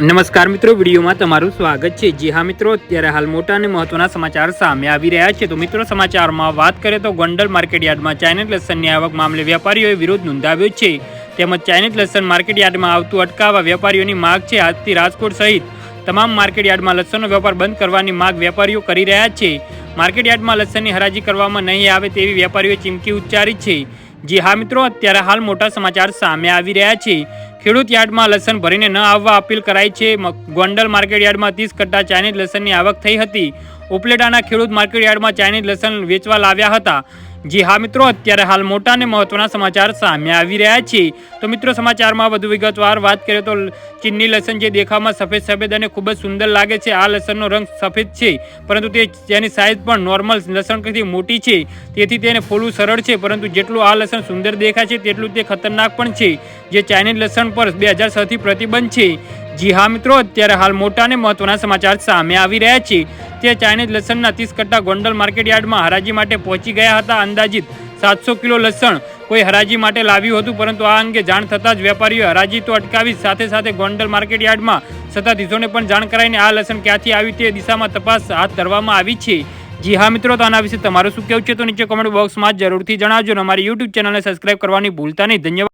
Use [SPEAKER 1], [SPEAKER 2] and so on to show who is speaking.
[SPEAKER 1] નમસ્કાર મિત્રો, વિડીયોમાં તમારું સ્વાગત છે। જી હા મિત્રો, અત્યારે હાલ મોટા અને મહત્વના સમાચાર સામે આવી રહ્યા છે। તો મિત્રો, સમાચારમાં વાત કરીએ તો ગોંડલ માર્કેટ યાર્ડમાં ચાઇનીઝ લસણની આવક મામલે વેપારીઓએ વિરોધ નોંધાવ્યો છે। તેમજ ચાઇનીઝ લસણ માર્કેટ યાર્ડમાં આવતું અટકાવવા વેપારીઓની માંગ છે। આજથી રાજકોટ સહિત તમામ માર્કેટ યાર્ડમાં લસણનો વેપાર બંધ કરવાની માંગ વેપારીઓ કરી રહ્યા છે। માર્કેટ યાર્ડમાં લસણની હરાજી કરવામાં નહીં આવે તેવી વેપારીઓએ ચીમકી ઉચ્ચારી છે। જી હા મિત્રો, અત્યારે હાલ મોટા સમાચાર સામે આવી રહ્યા છે। ખેડૂત યાર્ડમાં લસણ ભરીને ન આવવા અપીલ કરાઈ છે। ગોંડલ માર્કેટ યાર્ડમાં 30 કટ્ટા ચાઇનીઝ લસણની આવક થઈ હતી। ઉપલેટાના ખેડૂત માર્કેટ યાર્ડમાં ચાઇનીઝ લસણ વેચવા લાવ્યા હતા। જી હા મિત્રો, અત્યારે હાલ મોટા અને મહત્વના સમાચાર સામે આવી રહ્યા છે। તો મિત્રો, સમાચારમાં વધુ વિગતવાર વાત કરીએ તો ચીની લસણ જે દેખાવમાં સફેદ સફેદ અને ખૂબ જ સુંદર લાગે છે। આ લસણનો રંગ સફેદ છે, પરંતુ તેની સાઇઝ પણ નોર્મલ લસણ કરતી મોટી છે, તેથી તેને ફોલવું સરળ છે। પરંતુ જેટલું આ લસણ સુંદર દેખાય છે તેટલું તે ખતરનાક પણ છે, જે ચાઇનીઝ લસણ પર 2006થી પ્રતિબંધ છે। જી હા મિત્રો, અત્યારે હાલ મોટા અને મહત્વના સમાચાર સામે આવી રહ્યા છે। તે ચાઇનીઝ લસણના 30 કટ્ટા ગોંડલ માર્કેટ યાર્ડમાં હરાજી માટે પહોંચી ગયા હતા। અંદાજિત 700 કિલો લસણ કોઈ હરાજી માટે લાવ્યું હતું, પરંતુ આ અંગે જાણ થતાં જ વેપારીઓએ હરાજી તો અટકાવી સાથે સાથે ગોંડલ માર્કેટ યાર્ડમાં સત્તાધીશોને પણ જાણ કરાઈને આ લસણ ક્યાંથી આવ્યું તે દિશામાં તપાસ હાથ ધરવામાં આવી છે। જી હા મિત્રો, તો આના વિશે તમારું શું કહેવું છે તો નીચે કોમેન્ટ બોક્સમાં જરૂરથી જણાવજો। અને અમારી યુટ્યુબ ચેનલને સબસ્ક્રાઇબ કરવાની ભૂલતા નહીં। ધન્યવાદ।